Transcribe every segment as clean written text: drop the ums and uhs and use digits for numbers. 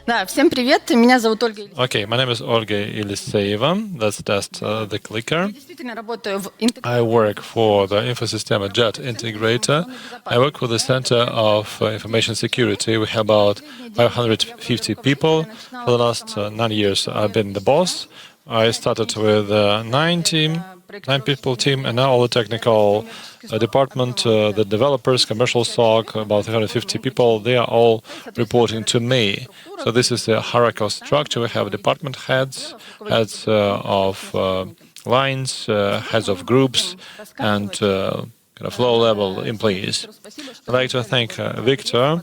Да, всем привет, меня зовут Ольга. Okay, my name is Olga Iliseva. Let's test the clicker. Я действительно работаю в I work for the Infosystem Jet Integrator. I work with the Center of Information Security. We have about 550 people. For the last 9 years, I've been the boss. I started with nine people team, and now all the technical department, the developers, commercial SOC, about 350 people, they are all reporting to me. So this is a hierarchical structure. We have department heads, heads of lines, heads of groups, and kind of low-level employees. I'd like to thank Victor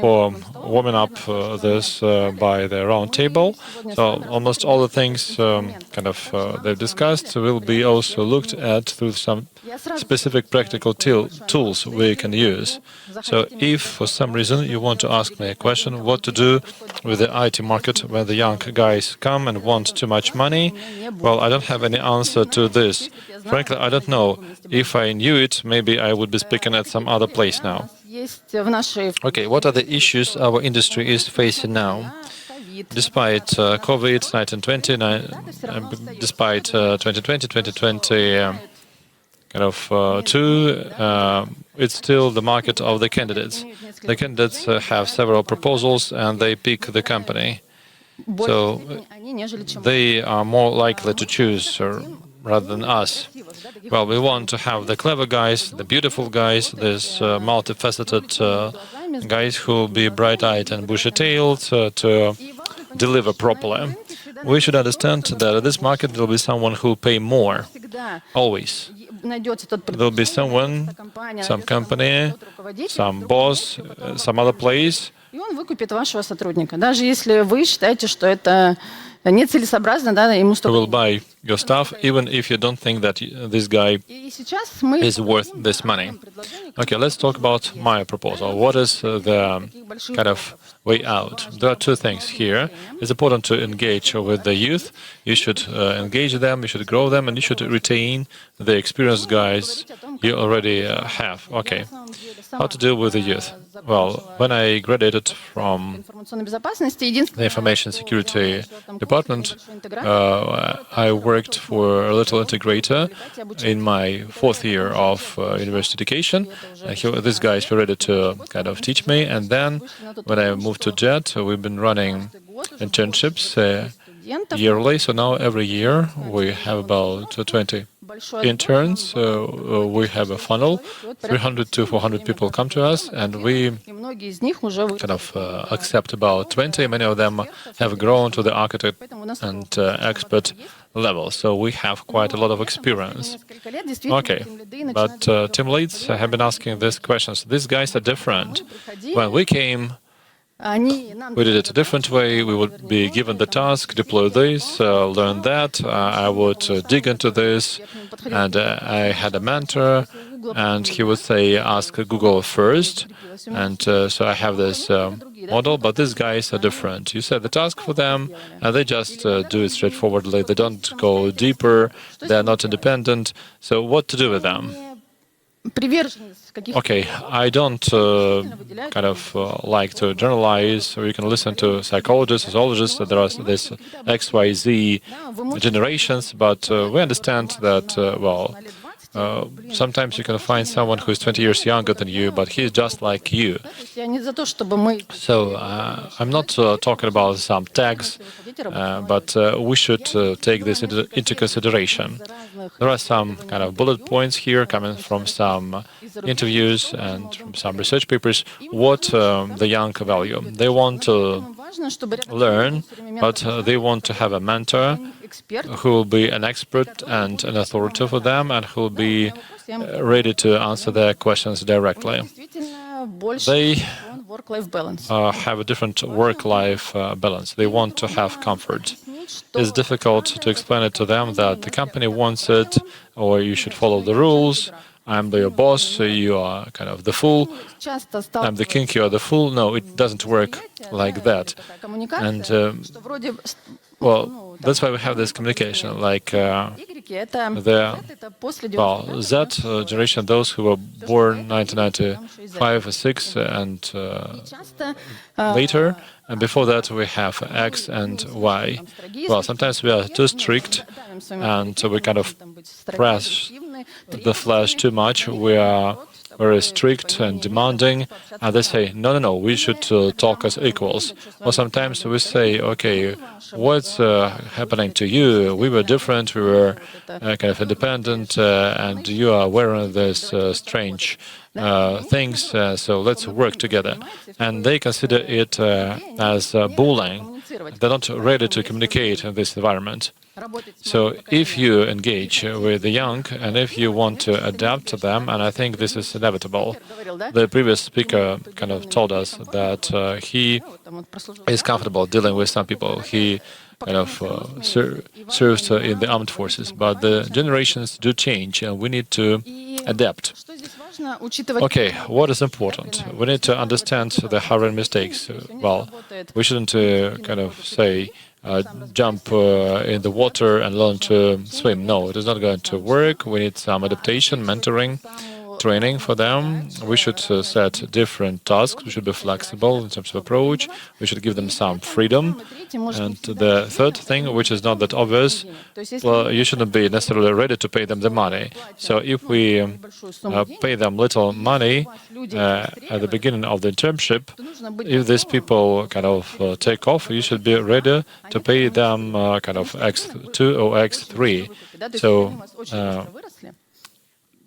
for warming up this by the round table. So almost all the things they've discussed will be also looked at through some specific practical tools we can use. So if for some reason you want to ask me a question, what to do with the IT market when the young guys come and want too much money, well, I don't have any answer to this. Frankly, I don't know. If I knew it, maybe I would be speaking at some other place now. Okay, what are the issues our industry is facing now? Despite COVID-19, 2020, despite 2020, 2020 it's still the market of the candidates. The candidates have several proposals and they pick the company. So they are more likely to choose rather than us. Well, we want to have the clever guys, the beautiful guys, these multifaceted guys who will be bright-eyed and bushy-tailed to deliver properly. We should understand that in this market there will be someone who will pay more, always. There will be someone, some company, some boss, some other place. И он выкупит вашего сотрудника, даже если вы считаете, что это нецелесообразно, да, ему Who will buy your stuff, even if you don't think that this guy is worth this money. Okay, let's talk about my proposal. What is the kind of way out? There are two things here. It's important to engage with the youth. You should engage them, you should grow them, and you should retain the experienced guys you already have. Okay, how to deal with the youth? Well, when I graduated from the Information Security Department, I worked for a little integrator in my fourth year of university education. These guys were ready to kind of teach me. And then when I moved to JET, we've been running internships yearly. So now every year we have about 20 interns. We have a funnel. 300 to 400 people come to us, and we kind of accept about 20. Many of them have grown to the architect and expert level. So we have quite a lot of experience. Okay, but team leads have been asking these questions. These guys are different. When we came, we did it a different way. We would be given the task, deploy this, learn that. I would dig into this, and I had a mentor, and he would say, ask Google first. And so I have this model, but these guys are different. You set the task for them, and they just do it straightforwardly. They don't go deeper. They're not independent. So what to do with them? Okay, I don't like to generalize, or you can listen to psychologists, sociologists, that there are this XYZ generations, but we understand that, sometimes you can find someone who is 20 years younger than you, but he's just like you. So I'm not talking about some tags, but we should take this into consideration. There are some kind of bullet points here coming from some interviews and from some research papers. What the young value? They want to learn, but they want to have a mentor who will be an expert and an authority for them, and who will be ready to answer their questions directly. They have a different work-life balance. They want to have comfort. It's difficult to explain it to them that the company wants it, or you should follow the rules. I'm your boss, you are kind of the fool, I'm the king, you are the fool. No, it doesn't work like that. And well, that's why we have this communication. Like the Z generation, those who were born 1995 or 6 and later, and before that we have X and Y. Well, sometimes we are too strict, and we kind of press the flesh too much. We are very strict and demanding, and they say, no, no, no, we should talk as equals. Or sometimes we say, okay, what's happening to you? We were different, we were kind of independent, and you are wearing this strange things, so let's work together. And they consider it as bullying. They're not ready to communicate in this environment. So if you engage with the young and if you want to adapt to them, and I think this is inevitable, the previous speaker kind of told us that he is comfortable dealing with some people. He kind of served in the armed forces, but the generations do change and we need to adapt. Okay, what is important? We need to understand the hiring mistakes. Well, we shouldn't kind of say, jump in the water and learn to swim. No, it is not going to work. We need some adaptation, mentoring, training for them. We should set different tasks. We should be flexible in terms of approach. We should give them some freedom. And the third thing, which is not that obvious, well, you shouldn't be necessarily ready to pay them the money. So if we pay them little money at the beginning of the internship, if these people kind of take off, you should be ready to pay them kind of X2 or X3. So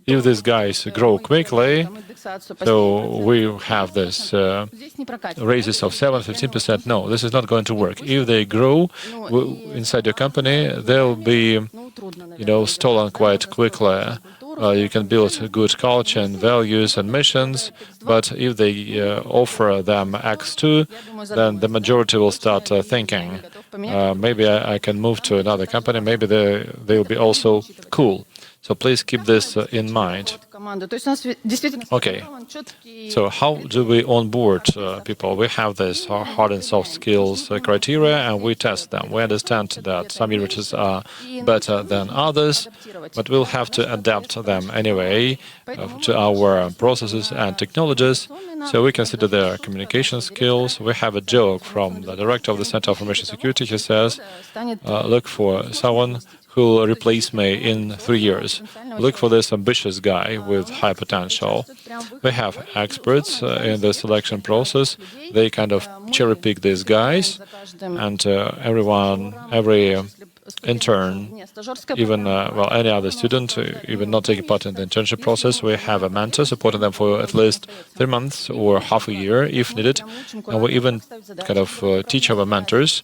if these guys grow quickly, so we have this raises of 7–15%. No, this is not going to work. If they grow inside your company, they'll be, stolen quite quickly. You can build a good culture and values and missions, but if they offer them X2, then the majority will start thinking, maybe I can move to another company, maybe they'll be also cool. So please keep this in mind. Okay, so how do we onboard people? We have this hard and soft skills criteria, and we test them. We understand that some universities are better than others, but we'll have to adapt them anyway to our processes and technologies. So we consider their communication skills. We have a joke from the director of the Center of Information Security. He says, look for someone who will replace me in 3 years. Look for this ambitious guy with high potential. We have experts in the selection process. They kind of cherry-pick these guys, and every intern, even any other student, even not taking part in the internship process, we have a mentor supporting them for at least 3 months or half a year if needed. And we even kind of teach our mentors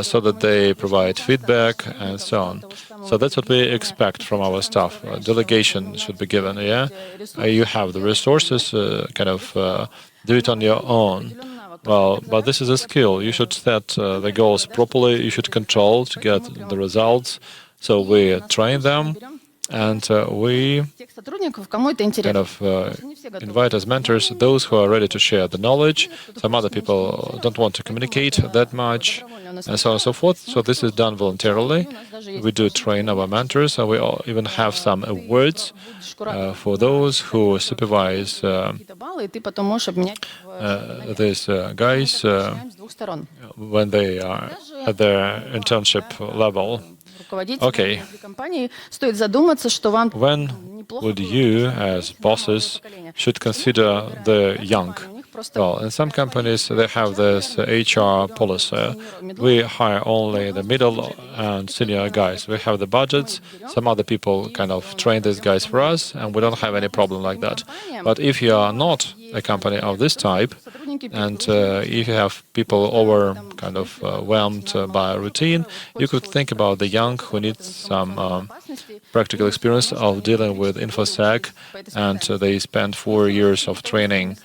so that they provide feedback and so on. So that's what we expect from our staff. Delegation should be given, yeah? You have the resources, do it on your own. Well, but this is a skill. You should set the goals properly. You should control to get the results. So we train them, and we kind of invite as mentors those who are ready to share the knowledge. Some other people don't want to communicate that much, and so on and so forth. So this is done voluntarily. We do train our mentors, and we even have some awards for those who supervise these guys when they are at their internship level. Okay. When would you, as bosses, should consider the young? Well, in some companies, they have this HR policy. We hire only the middle and senior guys. We have the budgets. Some other people kind of train these guys for us, and we don't have any problem like that. But if you are not a company of this type, and if you have people overwhelmed by routine, you could think about the young who need some practical experience of dealing with InfoSec, and they spend 4 years of training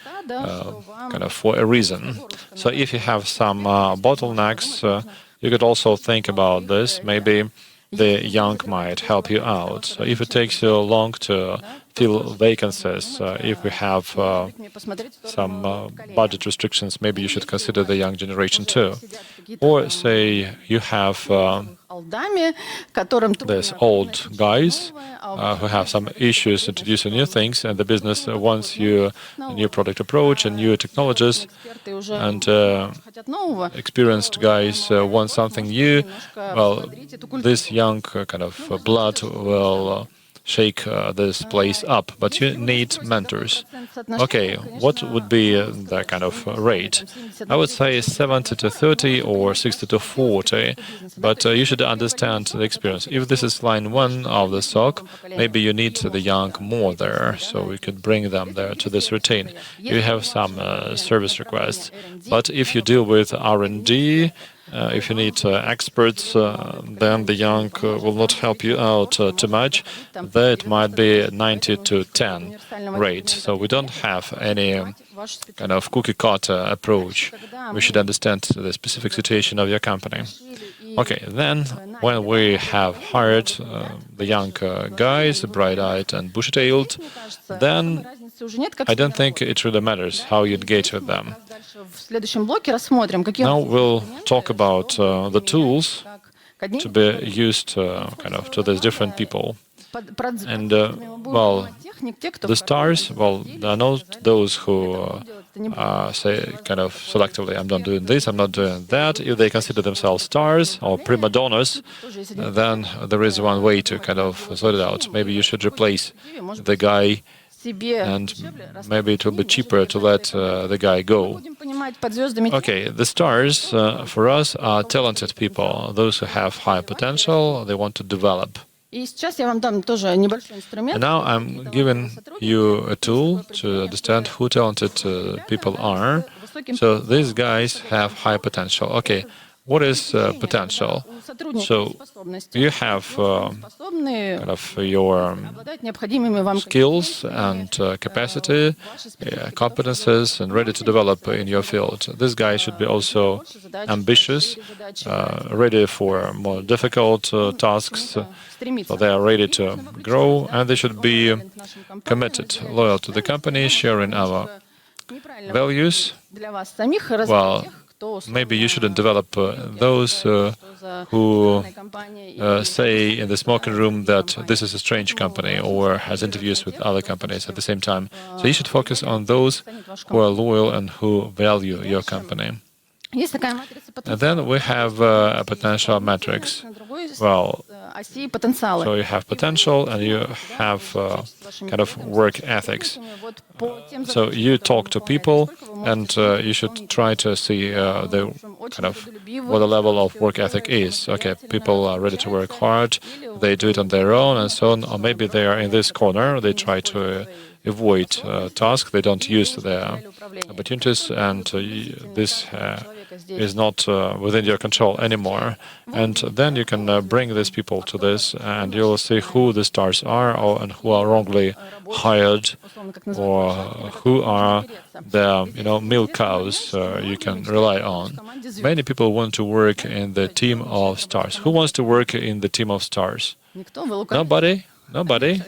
for a reason. So if you have some bottlenecks, you could also think about this. Maybe the young might help you out. So if it takes you long to fill vacancies. If we have some budget restrictions, maybe you should consider the young generation too. Or say you have there's old guys who have some issues introducing new things, and the business wants you a new product approach and new technologies, and experienced guys want something new. Well, this young kind of blood will shake this place up, but you need mentors. Okay, what would be the kind of rate? I would say 70 to 30 or 60 to 40, but you should understand the experience. If this is line 1 of the SOC, maybe you need the young more there, so we could bring them there to this routine. You have some service requests, but if you deal with R&D, if you need experts, then the young will not help you out too much. That might be 90 to 10 rate. So we don't have any kind of cookie-cutter approach. We should understand the specific situation of your company. Okay, then when we have hired the young guys, bright-eyed and bushy-tailed, then I don't think it really matters how you engage with them. Now we'll talk about the tools to be used to these different people. And well, the stars, well, there are not those who say kind of selectively, I'm not doing this, I'm not doing that. If they consider themselves stars or prima donnas, then there is one way to kind of sort it out. Maybe you should replace the guy, and maybe it will be cheaper to let the guy go. Okay, the stars for us are talented people, those who have high potential, they want to develop. And now I'm giving you a tool to understand who talented people are. So these guys have high potential. Okay, what is potential? So you have kind of your skills and capacity, competences, and ready to develop in your field. This guy should be also ambitious, ready for more difficult tasks. So they are ready to grow, and they should be committed, loyal to the company, sharing our values. Well, maybe you shouldn't develop those who say in the smoking room that this is a strange company or has interviews with other companies at the same time. So you should focus on those who are loyal and who value your company. And then we have a potential matrix. Well, so you have potential and you have kind of work ethics. So you talk to people, and you should try to see the kind of what the level of work ethic is. Okay, people are ready to work hard, they do it on their own, and so on. Or maybe they are in this corner, they try to avoid tasks, they don't use their opportunities, and this is not within your control anymore. And then you can bring these people to this, and you'll see who the stars are, and who are wrongly hired, or who are the milk cows you can rely on. Many people want to work in the team of stars. Who wants to work in the team of stars? Nobody? Nobody?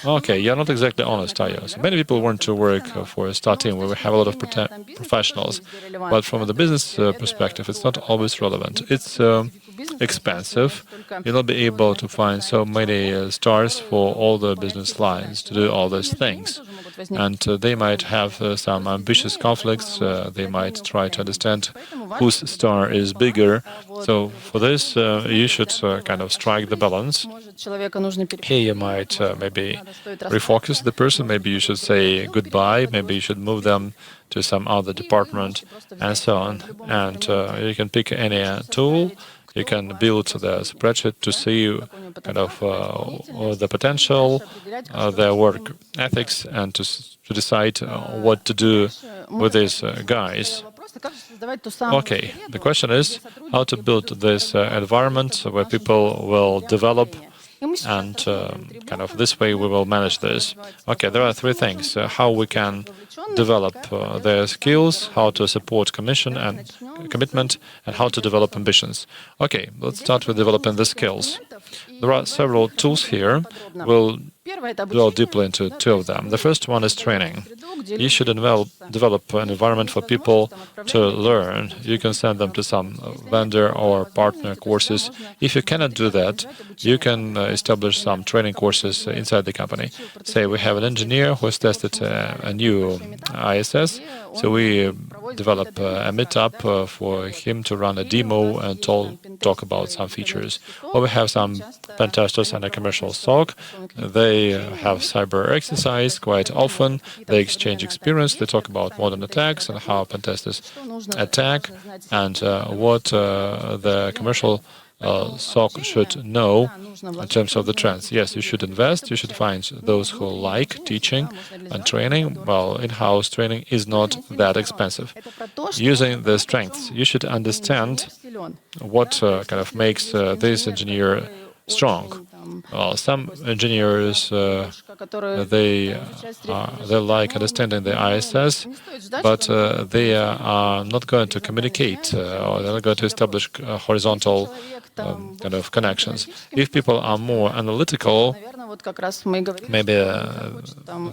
Okay, you're not exactly honest, are you? So many people want to work for a star team where we have a lot of professionals, but from the business perspective, it's not always relevant. It's expensive. You'll not be able to find so many stars for all the business lines to do all these things. And they might have some ambitious conflicts. They might try to understand whose star is bigger. So for this, you should kind of strike the balance. Here you might maybe refocus the person. Maybe you should say goodbye. Maybe you should move them to some other department, and so on. And you can pick any tool. You can build the spreadsheet to see kind of the potential, their work ethics, and to decide what to do with these guys. Okay, the question is how to build this environment where people will develop, and kind of this way we will manage this. Okay, there are three things: how we can develop their skills, how to support commitment, and how to develop ambitions. Okay, let's start with developing the skills. There are several tools here. We'll dwell deeply into two of them. The first one is training. You should develop an environment for people to learn. You can send them to some vendor or partner courses. If you cannot do that, you can establish some training courses inside the company. Say we have an engineer who has tested a new ISS, so we develop a meetup for him to run a demo and talk about some features. Or we have some pen testers and a commercial SOC. They have cyber exercise quite often. They exchange experience. They talk about modern attacks and how pen testers attack and what the commercial SOC should know in terms of the trends. Yes, you should invest. You should find those who like teaching and training. Well, in-house training is not that expensive. Using the strengths, you should understand what kind of makes this engineer strong. Well, some engineers they like understanding the ISS, but they are not going to communicate or they're not going to establish horizontal kind of connections. If people are more analytical, maybe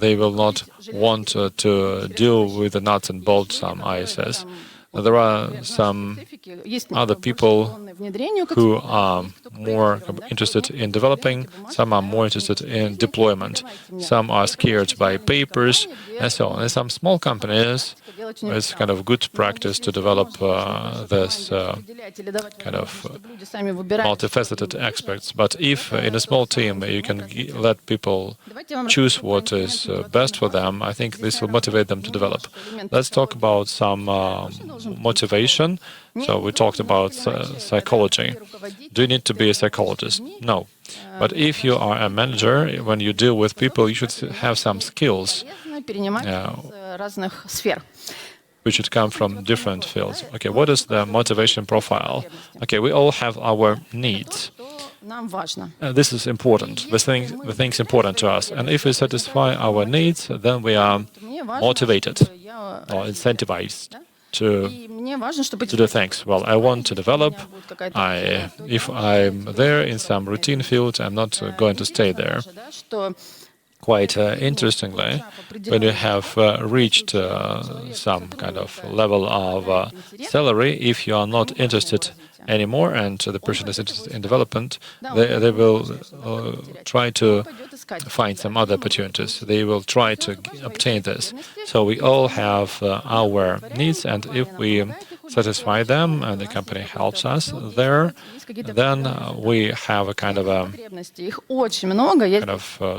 they will not want to deal with the nuts and bolts some ISS. There are some other people who are more interested in developing, some are more interested in deployment, some are scared by papers, and so on. In some small companies, it's kind of good practice to develop this kind of multifaceted experts. But if in a small team you can let people choose what is best for them, I think this will motivate them to develop. Let's talk about some motivation. So we talked about psychology. Do you need to be a psychologist? No. But if you are a manager, when you deal with people, you should have some skills which should come from different fields. Okay, what is the motivation profile? Okay, we all have our needs. This is important. The thing's important to us. And if we satisfy our needs, then we are motivated or incentivized to do things. Well, I want to develop. If I'm there in some routine field, I'm not going to stay there. Quite interestingly, when you have reached some kind of level of salary, if you are not interested anymore and the person is interested in development, they will try to find some other opportunities. They will try to obtain this. So we all have our needs, and if we satisfy them and the company helps us there, then we have a kind of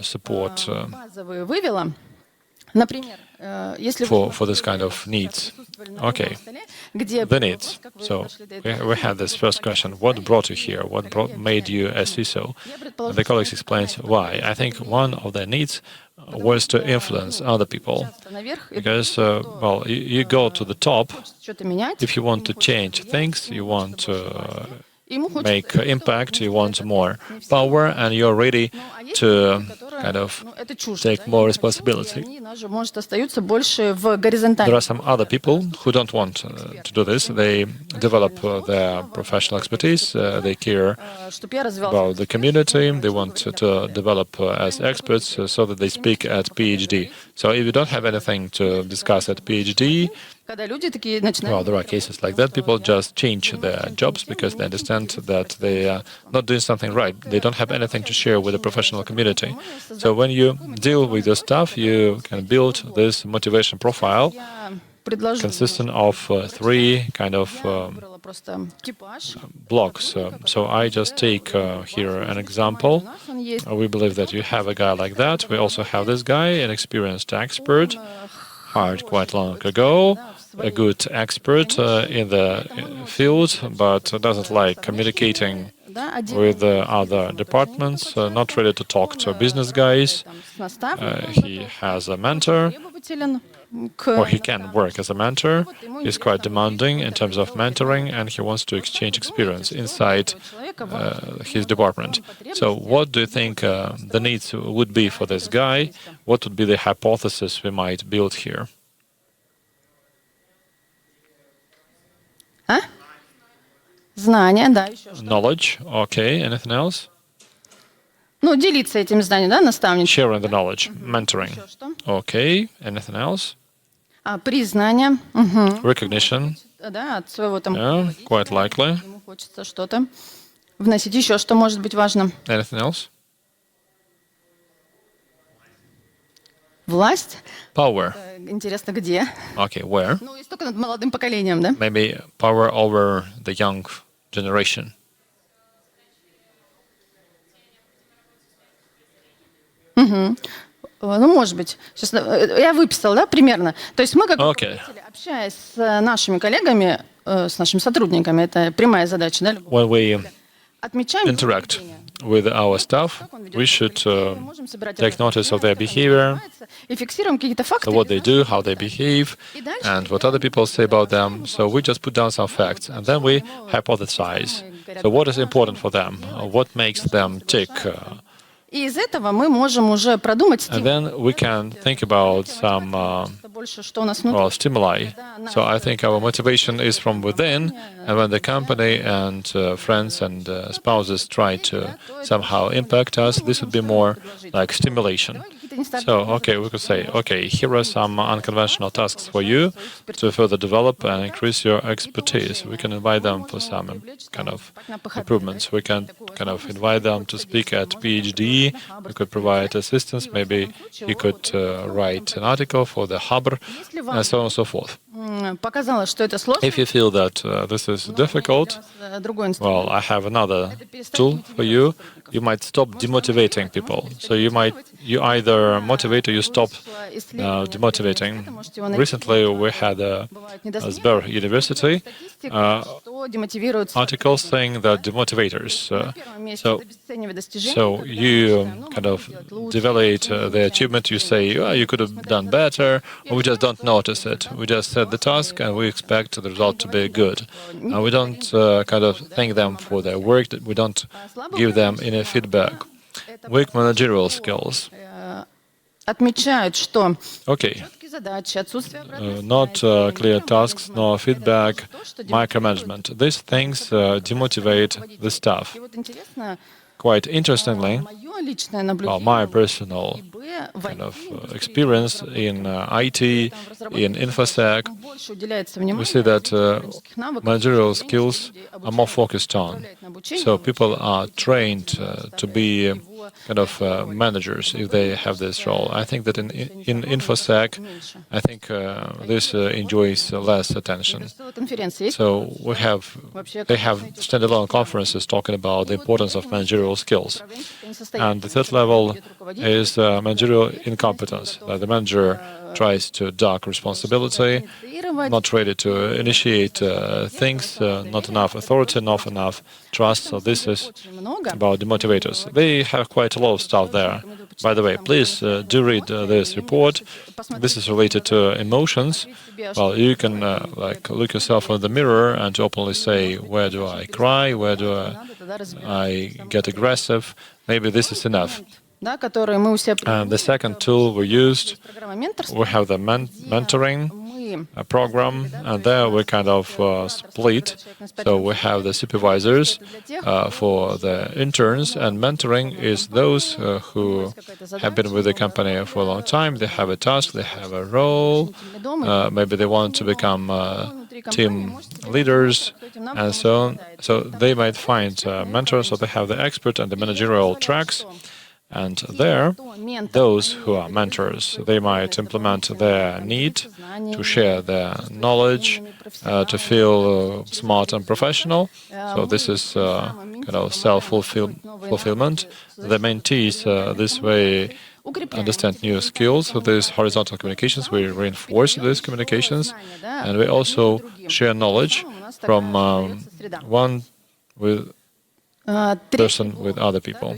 support for this kind of needs. Okay, the needs. So we had this first question: what brought you here? What made you a CISO? And the colleagues explains why. I think one of their needs was to influence other people, because well, you go to the top if you want to change things, you want to make impact, you want more power, and you're ready to kind of take more responsibility. There are some other people who don't want to do this. They develop their professional expertise, they care about the community, they want to develop as experts so that they speak at PhD. So if you don't have anything to discuss at PhD, well, there are cases like that. People just change their jobs because they understand that they are not doing something right. They don't have anything to share with the professional community. So when you deal with your stuff, you can build this motivation profile consisting of three kind of blocks. So I just take here an example. We believe that you have a guy like that. We also have this guy, an experienced expert, hired quite long ago, a good expert in the field, but doesn't like communicating with the other departments, not ready to talk to business guys. He has a mentor, or he can work as a mentor. He's quite demanding in terms of mentoring, and he wants to exchange experience inside his department. So what do you think the needs would be for this guy? What would be the hypothesis we might build here? Knowledge. Okay. Anything else? Ну, делиться этими знаниями, да, наставничество. Sharing the knowledge, mentoring. Okay, anything else? Признание. Recognition. Да, от своего там Yeah, quite likely. ему хочется что-то вносить. Еще что может быть важно? Anything else? Власть. Power. Интересно, где? Okay, where? Ну, и только над молодым поколением, да? Maybe power over the young generation. Ну, может быть. Сейчас я выписала, да, примерно. То есть мы, как Okay. руководители, общаясь с нашими коллегами, с нашими сотрудниками, это прямая задача, да, When we отмечаем interact with our staff, we should take notice of their behavior, и фиксируем какие-то факты. so what they do, how they behave, and what other people say about them. So we just put down some facts, and then we hypothesize. So what is important for them? What makes them tick? И из этого мы можем уже продумать And стимул. then we can think about some Больше, что у нас внутри. stimuli. So I think our motivation is from within, and when the company and friends and spouses try to somehow impact us, this would be more like stimulation. So, okay, we could say, okay, here are some unconventional tasks for you to further develop and increase your expertise. We can invite them for some kind of improvements. We can kind of invite them to speak at PhD. We could provide assistance. Maybe you could write an article for the Hubble, and so on and so forth. Показалось, что это сложно. If you feel that this is difficult, well, I have another tool for you. You might stop demotivating people. So you either motivate or you stop demotivating. Recently, we had a Sber University article saying that demotivators. So you kind of devalue the achievement. You say, oh, you could have done better, or we just don't notice it. We just set the task and we expect the result to be good. We don't kind of thank them for their work. We don't give them any feedback. Weak managerial skills. Отмечают, что Okay. задачи, отсутствие Not clear tasks, no feedback, micromanagement. These things demotivate the staff. И вот интересно, Quite interestingly, мое личное наблюдение, my personal kind of experience in IT, in InfoSec, больше уделяется we внимания see that навыкам, managerial skills are more focused on. So people are trained to be kind of managers if they have this role. I think that in InfoSec, I think this enjoys less attention. конференции есть. So they have standalone conferences talking about the importance of managerial skills. And the third level is managerial incompetence. That the manager tries to duck responsibility, not ready to initiate things, not enough authority, not enough trust. So this is about the motivators. They have quite a lot of stuff there. By the way, please do read this report. This is related to emotions. Well, you can like look yourself in the mirror and openly say, where do I cry? Where do I get aggressive? Maybe this is enough. Да, которые мы у себя And the second tool we used, программа менторства. we have the mentoring Мы program, and there we kind of split. So we have the supervisors for the interns, and mentoring is those who have been with the company for a long time. They have a task, they have a role, maybe they want to become team leaders, and so on. So they might find mentors, so they have the expert and the managerial tracks. And there, those who are mentors, they might implement their need to share their knowledge, to feel smart and professional. So this is kind of self-fulfillment. The mentees this way understand new skills. So there's horizontal communications. We reinforce these communications, and we also share knowledge from one person with other people.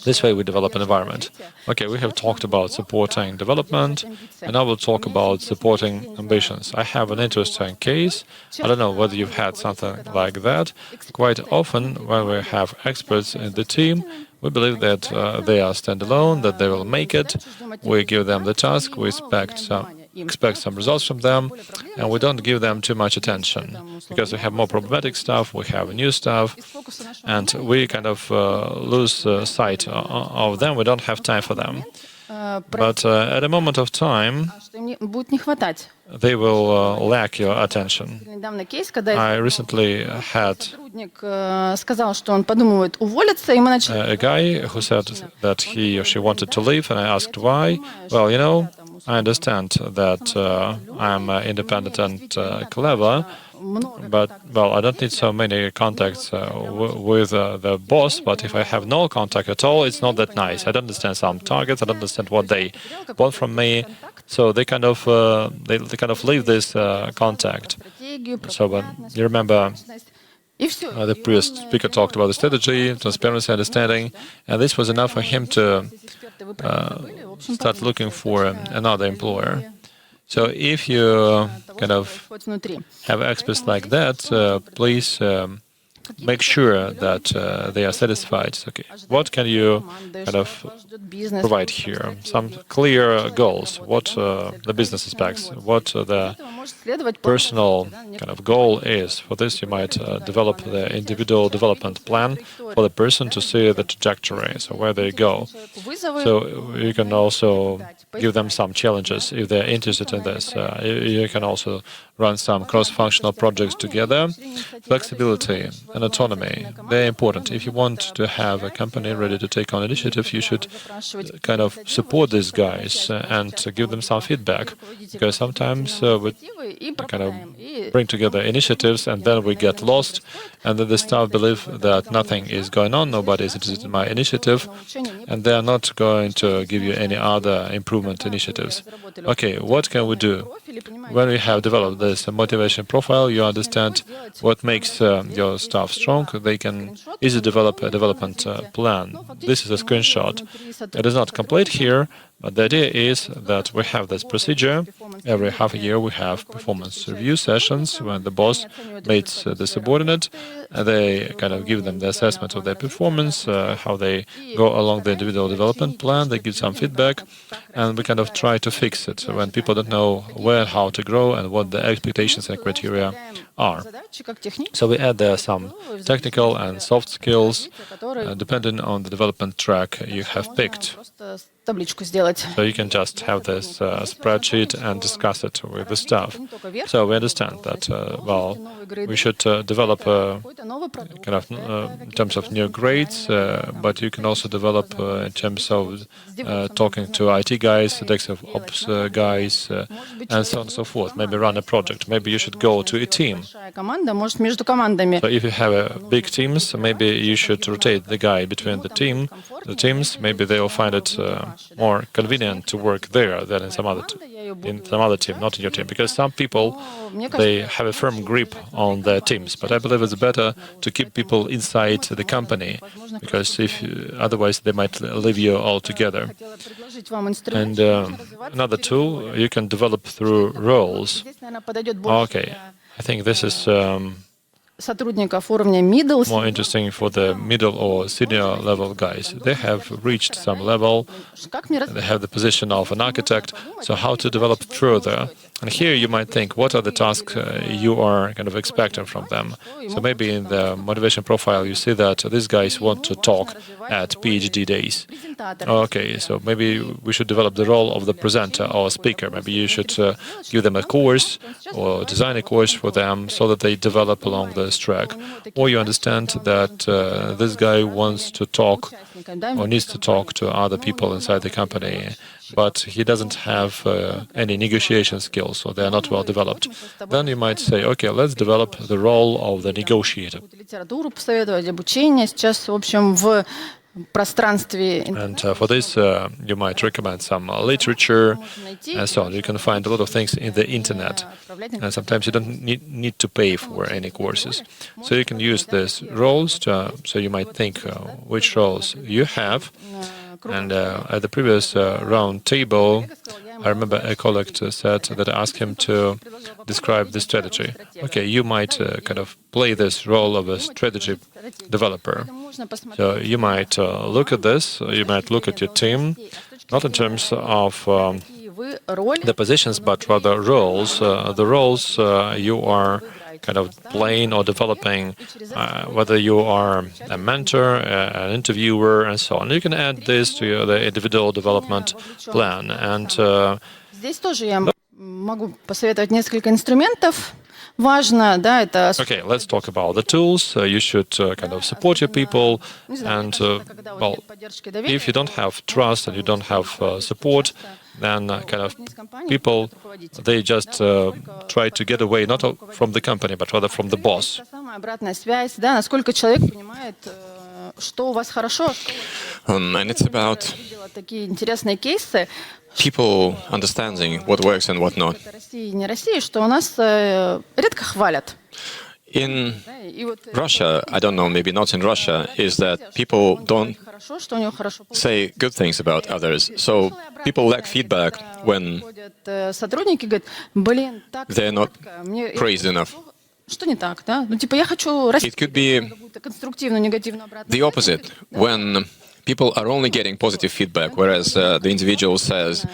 This way we develop an environment. Okay, we have talked about supporting development, and I will talk about supporting ambitions. I have an interesting case. I don't know whether you've had something like that. Quite often, when we have experts in the team, we believe that they are standalone, that they will make it. We give them the task, we expect some expect some results from them, and we don't give them too much attention because we have more problematic stuff, we have new stuff, and we kind of lose sight of them. We don't have time for them. But at a moment of time, they will lack your attention. I recently had a guy who said that he or she wanted to leave, and I asked why. Well, you know, I understand that I'm independent and clever, but, well, I don't need so many contacts with the boss, but if I have no contact at all, it's not that nice. I don't understand some targets, I don't understand what they want from me, so they kind of leave this contact. So when you remember, the previous speaker talked about the strategy, transparency, understanding, and this was enough for him to start looking for another employer. So if you kind of have experts like that, please make sure that they are satisfied. Okay, what can you kind of provide here? Some clear goals. What the business expects? What the personal kind of goal is. For this, you might develop the individual development plan for the person to see the trajectory, so where they go. So you can also give them some challenges if they're interested in this. You can also run some cross-functional projects together. Flexibility and autonomy, they're important. If you want to have a company ready to take on initiative, you should kind of support these guys and give them some feedback, because sometimes we kind of bring together initiatives and then we get lost, and then the staff believe that nothing is going on, nobody is interested in my initiative, and they are not going to give you any other improvement initiatives. Okay, what can we do? When we have developed this motivation profile, you understand what makes your staff strong. They can easily develop a development plan. This is a screenshot. It is not complete here, but the idea is that we have this procedure. Every half a year we have performance review sessions when the boss meets the subordinate. They kind of give them the assessment of their performance, how they go along the individual development plan. They give some feedback, and we kind of try to fix it when people don't know where and how to grow and what the expectations and criteria are. So we add there some technical and soft skills, depending on the development track you have picked. So you can just have this spreadsheet and discuss it with the staff. So we understand that, well, we should develop kind of in terms of new grades, but you can also develop in terms of talking to IT guys, DevOps guys, and so on and so forth. Maybe run a project. Maybe you should go to a team. So if you have big teams, maybe you should rotate the guy between the teams. Maybe they will find it more convenient to work there than in some other team, not in your team, because some people, they have a firm grip on their teams. But I believe it's better to keep people inside the company, because if otherwise they might leave you altogether. And another tool you can develop through roles. Okay, I think this is more interesting for the middle or senior level guys. They have reached some level, they have the position of an architect, so how to develop further? And here you might think, what are the tasks you are kind of expecting from them? So maybe in the motivation profile you see that these guys want to talk at PhD days. Okay, so maybe we should develop the role of the presenter or speaker. Maybe you should give them a course or design a course for them so that they develop along this track. Or you understand that this guy wants to talk or needs to talk to other people inside the company, but he doesn't have any negotiation skills, so they are not well developed. Then you might say, okay, let's develop the role of the negotiator. And for this, you might recommend some literature and so on. You can find a lot of things in the internet, and sometimes you don't need to pay for any courses. So you can use these roles, so you might think which roles you have. And at the previous round table, I remember a colleague said that I asked him to describe the strategy. Okay, you might kind of play this role of a strategy developer. So you might look at this, you might look at your team, not in terms of the positions, but rather roles. The roles you are kind of playing or developing, whether you are a mentor, an interviewer, and so on. You can add this to the individual development plan. And Здесь тоже я могу посоветовать несколько инструментов. Важно, да, это... okay, let's talk about the tools. You should kind of support your people. And, well, if you don't have trust and you don't have support, then kind of people, they just try to get away not from the company, but rather from the boss. Обратная связь, да, насколько человек понимает, что у вас хорошо, And it's about такие интересные кейсы. people understanding what works and what not. России и не России, что у нас редко хвалят. In Russia, I don't know, maybe not in Russia, is that people don't say good things about others. So people lack feedback when they're not praised enough. Что не так, да? Ну, типа, я хочу It could be конструктивную, негативную обратную the opposite, when people are only getting positive feedback, whereas the individual says,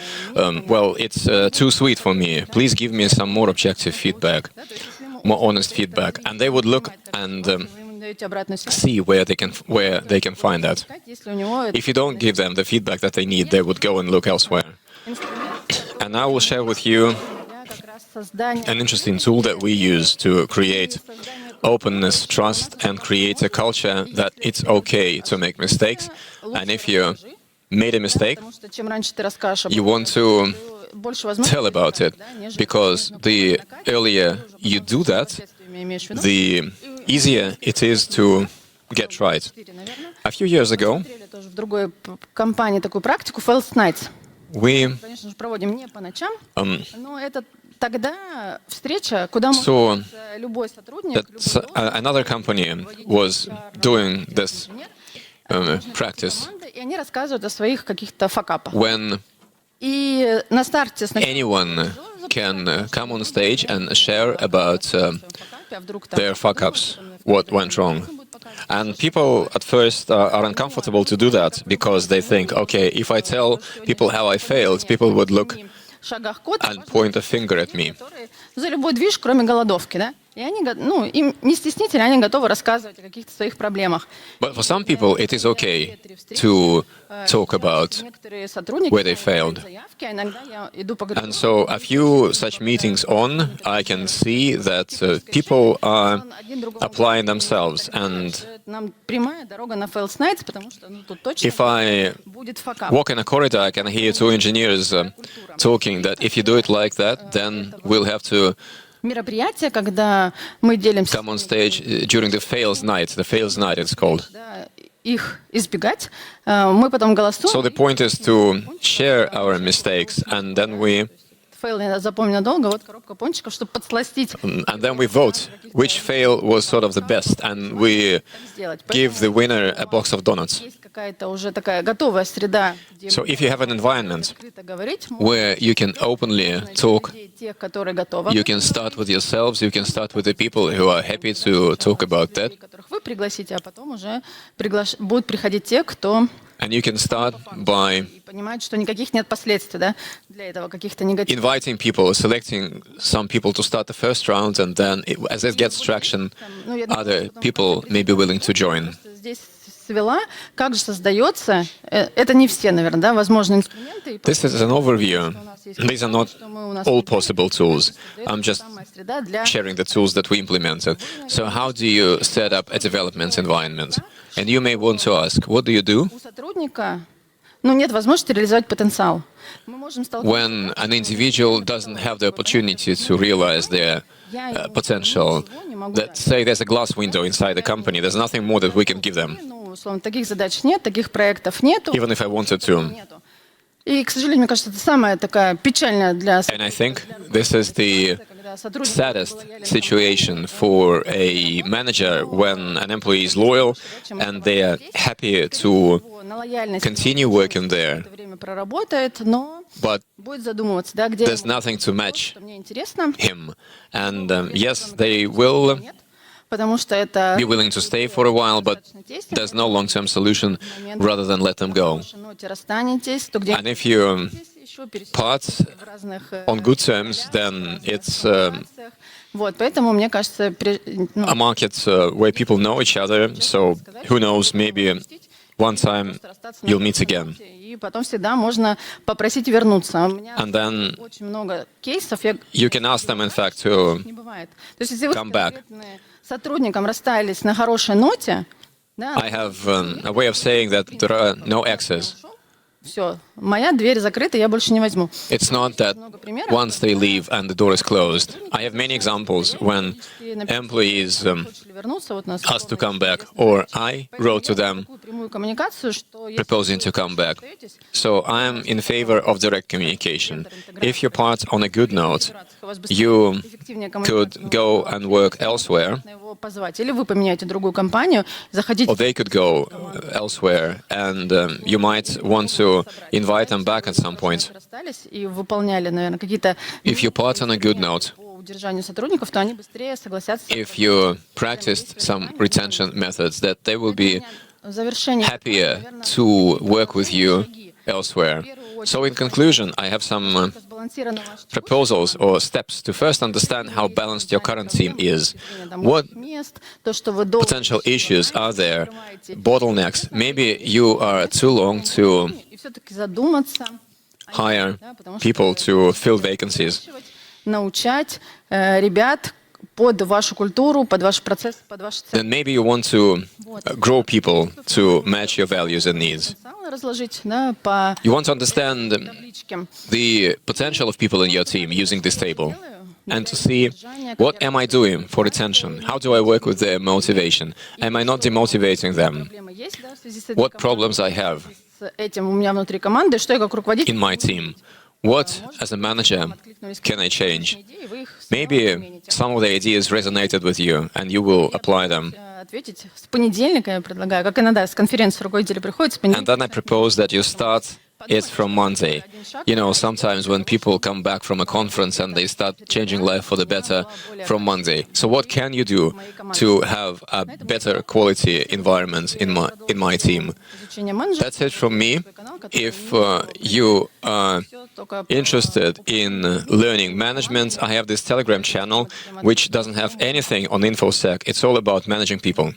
well, it's too sweet for me. Please give me some more objective feedback, more honest feedback. And they would look and see where they can find that. If you don't give them the feedback that they need, they would go and look elsewhere. And I will share with you an interesting tool that we use to create openness, trust, and create a culture that it's okay to make mistakes. And if you made a mistake, you want to tell about it, because the earlier you do that, the easier it is to get right. A few years ago, we saw that another company was doing this practice when anyone can come on stage and share about their fuck-ups, what went wrong. And people at first are uncomfortable to do that, because they think, okay, if I tell people how I failed, people would look and point a finger at me. За любой движ, кроме голодовки, да? И они, ну, им не стеснительно, они готовы рассказывать о каких-то своих проблемах. But for some people, it is okay to talk about where they failed. And so a few such meetings on, I can see that people are applying themselves. And if I walk in a corridor, I can hear two engineers talking that if you do it like that, then we'll have to мероприятие, когда мы делимся, come on stage during the fails night it's called. Их избегать. Мы потом голосуем. So the point is to share our mistakes, and then we Фейл я запомню надолго, вот коробка пончиков, чтобы подсластить. And then we vote which fail was sort of the best, and we give the winner a box of donuts. Есть какая-то уже такая готовая среда. So if you have an environment where you can openly talk, you can start with yourselves, you can start with the people who are happy to talk about that. Вы пригласите, а потом уже будут приходить те, кто And you can start by inviting people, selecting some people to start the first round, and then as it gets traction, other people may be willing to join. Как же создается? Это не все, наверное, да, возможные инструменты. This is an overview. These are not all possible tools. I'm just sharing the tools that we implemented. So how do you set up a development environment? And you may want to ask, what do you do? У сотрудника, ну, нет возможности реализовать потенциал. When an individual doesn't have the opportunity to realize their potential, let's say there's a glass window inside the company, there's nothing more that we can give them. Таких задач нет, таких проектов нет. Even if I wanted to. И, к сожалению, мне кажется, это самая такая печальная для... And I think this is the saddest situation for a manager when an employee is loyal and they are happy to continue working there. But there's nothing to match him. And yes, they will потому что это be willing to stay for a while, but there's no long-term solution rather than let them go. ноте расстанетесь, то где And if you еще пересечетесь part в разных on good terms, then it's вот, поэтому мне кажется, a market where people know each other. So who knows, maybe one time you'll meet again. и потом всегда можно попросить вернуться. У меня And then очень много кейсов, you can ask them, in fact, to не бывает. То есть если вы с come back. сотрудником расстались на хорошей ноте, да, I have a way of saying that there are no exes. все, моя дверь закрыта, я больше не возьму. It's not that once they leave and the door is closed. I have many examples when employees Вернуться, вот нас asked to come back, or I wrote to them такую прямую коммуникацию, что если proposing to come back. So I am in favor of direct communication. If you part on a good note, you could go and work elsewhere, его позвать, или вы поменяете другую компанию, заходите or they could go elsewhere, and you might want to invite them back at some point. расстались и выполняли, наверное, какие-то If you part on a good note, по удержанию сотрудников, то они быстрее согласятся. if you practiced some retention methods, that they will be В завершение, happier to work with you elsewhere. So in conclusion, I have some сбалансировано ваш proposals or steps to first understand how balanced your current team is. What мест, то, что вы долго potential issues are there? Bottlenecks. Maybe you are too long to и все-таки задуматься, hire people to fill vacancies. научать ребят под вашу культуру, под ваш процесс, под ваши цели. Then maybe you want to grow people to match your values and needs. Разложить, да, по You want to understand табличке. the potential of people in your team using this table and to see what am I doing for retention? How do I work with their motivation? Am I not demotivating them? Проблема есть, да, в связи с What problems I have с этим у меня внутри команды, что я как руководитель in my team? What, as a manager, can I change? Maybe some of the ideas resonated with you and you will apply them. ответить с понедельника, я предлагаю, как иногда с конференции руководители приходят с And понедельника. then I propose that you start it from Monday. You know, sometimes when people come back from a conference and they start changing life for the better from Monday. So what can you do to have a better quality environment in my team? Изучение менеджера, That's it from me. If you are interested in learning management, I have this Telegram channel which doesn't have anything on InfoSec. It's all about managing people.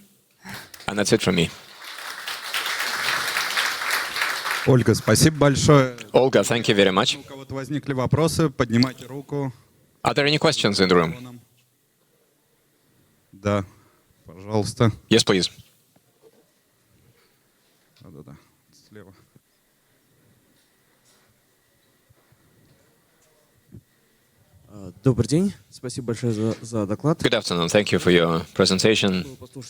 And that's it from me. Ольга, спасибо большое. Olga, thank you very much. У кого-то возникли вопросы, поднимайте руку. Are there any questions in the room? Да, пожалуйста. Yes, please. Да-да-да, слева. Добрый день. Спасибо большое за доклад. Good afternoon. Thank you for your presentation.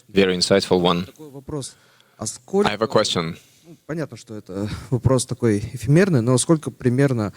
Very insightful one. Такой вопрос. А I сколько... have a question. Понятно, что это вопрос такой эфемерный, но сколько примерно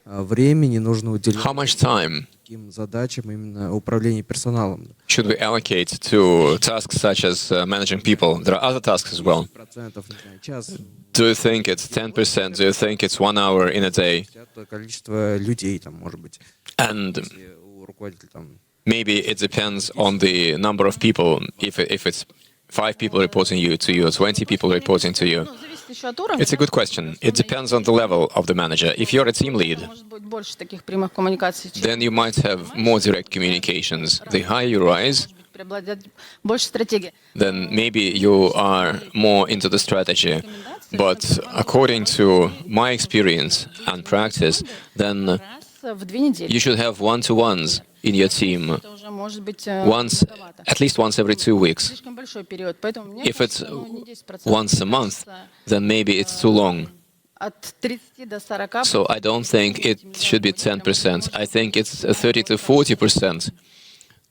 времени нужно уделять How much time таким задачам именно управления персоналом? should we allocate to tasks such as managing people? There are other tasks as well. Процентов, не знаю, час, Do you think it's 10%? Do you think it's 1 hour in a day? количество людей, там, может быть, And если у руководителя там maybe it depends on the number of people. If it's 5 people reporting to you, 20 people reporting to you. зависит еще от уровня. It's a good question. It depends on the level of the manager. If you're a team lead, Может быть больше таких прямых коммуникаций, чем then you might have more direct communications. The higher you rise, преобладает больше стратегии. then maybe you are more into the strategy. But according to my experience and practice, then Раз в 2 недели. you should have one-to-ones in your team Это уже может быть once, многовато. at least once every 2 weeks. Слишком большой период, поэтому мне If it's кажется, не 10%. once a month, then maybe it's too long. От 30 до 40. So I don't think it should be 10%. I think it's 30 to 40%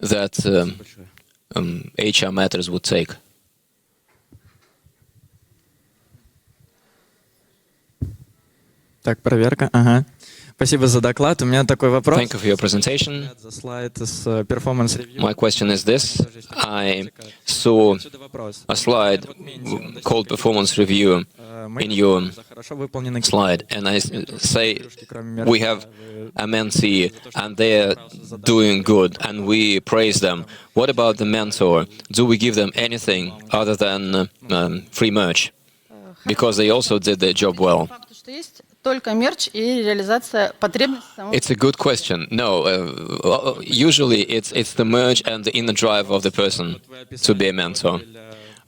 that HR matters would take. Так, проверка. Ага. Спасибо за доклад. У меня такой вопрос. Thank you for your presentation. За слайд с performance-review. My question is this. I saw Отсюда вопрос. a slide called performance review in your За хорошо выполненный slide, and I say we have a mentee and they're doing good and we praise them. What about the mentor? Do we give them anything other than free merch? Because they also did their job well. Факт, что есть только мерч и реализация потребностей самого. It's a good question. No, usually it's the merge and the inner drive of the person to be a mentor.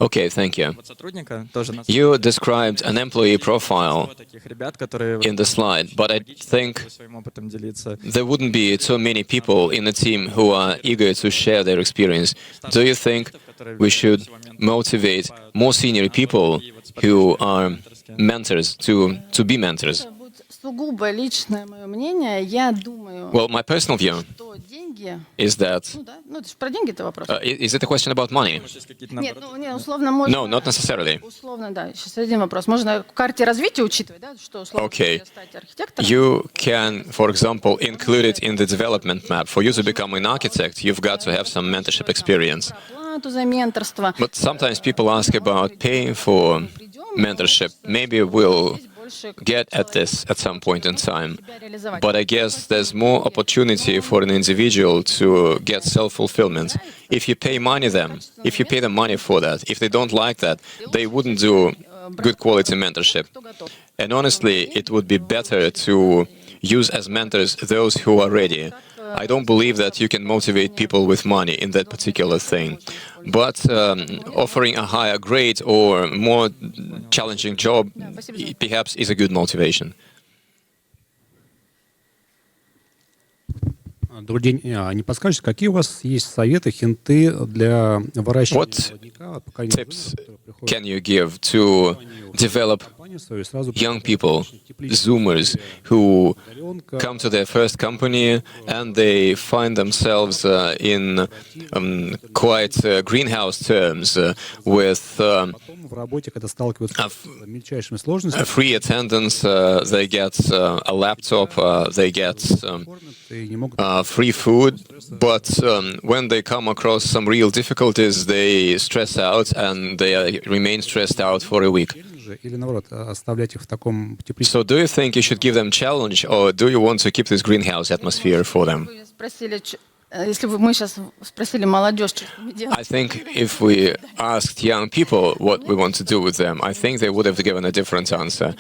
Okay, thank you. Вот сотрудника тоже на You described an employee profile таких ребят, которые in the slide, but I think своим опытом делиться. there wouldn't be too many people in the team who are eager to share their experience. Do you think we should motivate more senior people who are mentors to be mentors? Это будет сугубо личное мое мнение. Я думаю, Well, my personal view что деньги, is that ну да, ну это же про деньги это вопрос. is it a question about money? Есть какие-то Нет, наоборот. ну не, условно можно. No, not necessarily. Условно, да. Сейчас один вопрос. Можно в карте развития учитывать, да, что условно Okay. стать архитектором. You can, for example, include it in the development map. For you to become an architect, you've got to have some mentorship experience. Оплату за менторство. But sometimes people ask about paying for mentorship. Maybe we'll get at this at some point in time. But I guess there's more opportunity for an individual to get self-fulfillment. If you pay them money for that, if they don't like that, they wouldn't do good quality mentorship. And honestly, it would be better to use as mentors those who are ready. I don't believe that you can motivate people with money in that particular thing. But offering a higher grade or more challenging job perhaps is a good motivation. Добрый день. Не подскажете, какие у вас есть советы, хинты для выращивания What молодняка от поколения tips зумеров, которые приходят can you give to develop в компанию свою и сразу young people, Zoomers, who come to their first company and they find themselves in quite greenhouse terms with потом в работе, когда сталкиваются с мельчайшими сложностями, free attendance, they get a laptop, they get и не могут free food, but when they come across some real difficulties, they stress out and they remain stressed out for a week. же, или наоборот, оставлять их в таком тепличном. So do you think you should give them challenge, or do you want to keep this greenhouse atmosphere for them? Вы спросили, если бы мы сейчас спросили молодежь, что мы делаем. I think if we asked young people what we want to do with them, I think they would have given a different answer.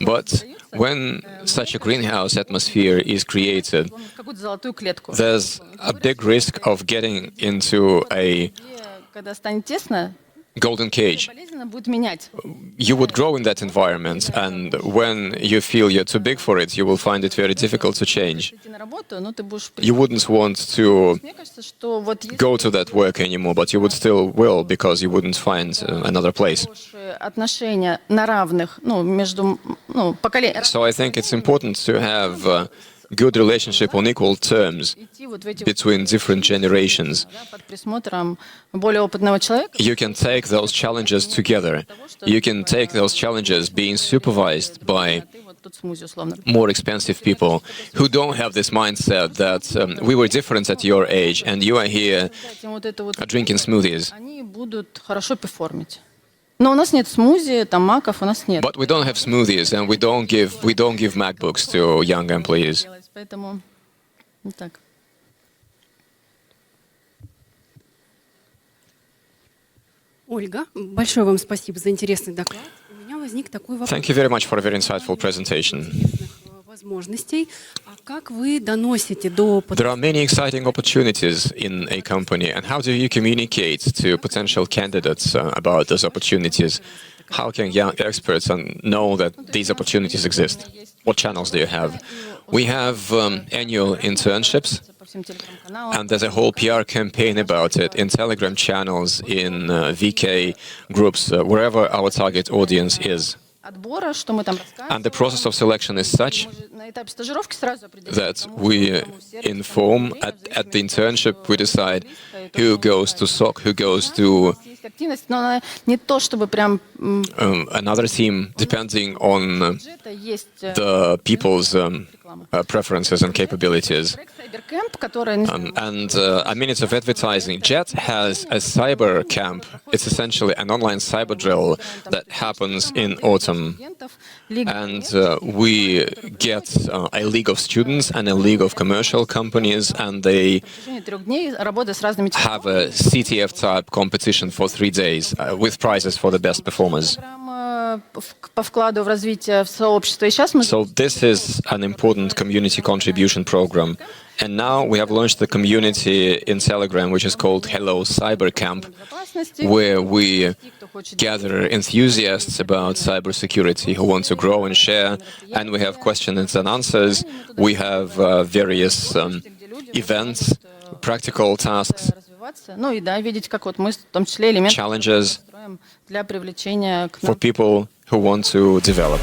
But when such a greenhouse atmosphere is created, В какую-то золотую клетку. there's a big risk of getting into a Когда станет тесно, golden cage. болезненно будет менять. You would grow in that environment, and when you feel you're too big for it, you will find it very difficult to change. Идти на работу, но ты будешь. You wouldn't want to Мне кажется, что вот если go to that work anymore, but you would still will because you wouldn't find another place. хорошие отношения на равных, ну между, ну поколением. So I think it's important to have a good relationship on equal terms Идти вот в эти between different generations. да, под присмотром более опытного человека. You can take those challenges together. You can take those challenges being supervised by Ты вот тут смузи условно. more expensive people who don't have this mindset that we were different at your age and you are here Дать им вот это вот, drinking smoothies. они будут хорошо перформить. Но у нас нет смузи, там маков у нас нет. But we don't have smoothies and we don't give MacBooks to young employees. Поэтому вот так. Ольга, большое вам спасибо за интересный доклад. У меня возник такой вопрос. Thank you very much for a very insightful presentation. Возможностей. А как вы доносите до There are many exciting opportunities in a company, and how do you communicate to potential candidates about those opportunities? How can young experts know that these opportunities exist? What channels do you have? We have annual internships, По всем телеграм-каналам. and there's a whole PR campaign about it in Telegram channels, in VK groups, wherever our target audience is. Отбора, что мы там And the рассказываем. process of selection is such На этапе стажировки сразу определяем, that we inform at the internship, we decide who goes to SOC, who goes to есть активность, но она не то, чтобы прям another team, depending on бюджета есть the people's preferences and capabilities. Cybercamp, который And a minute of advertising. JET has a cyber camp. It's essentially an online cyber drill that happens in autumn. And we get a league of students and a league of commercial companies, and they в течение 3 дней работы с разными have a CTF-type competition for 3 days with prizes for the best performers. программ по вкладу в развитие в сообщество. И сейчас мы So this is an important community contribution program. And now we have launched the community in Telegram, which is called Hello Cyber Camp, where we gather enthusiasts about cybersecurity who want to grow and share. And we have questions and answers. We have various events, practical tasks, развиваться. Ну и да, видеть, как вот мы, в том числе элементы challenges строим для привлечения к for нам. people who want to develop.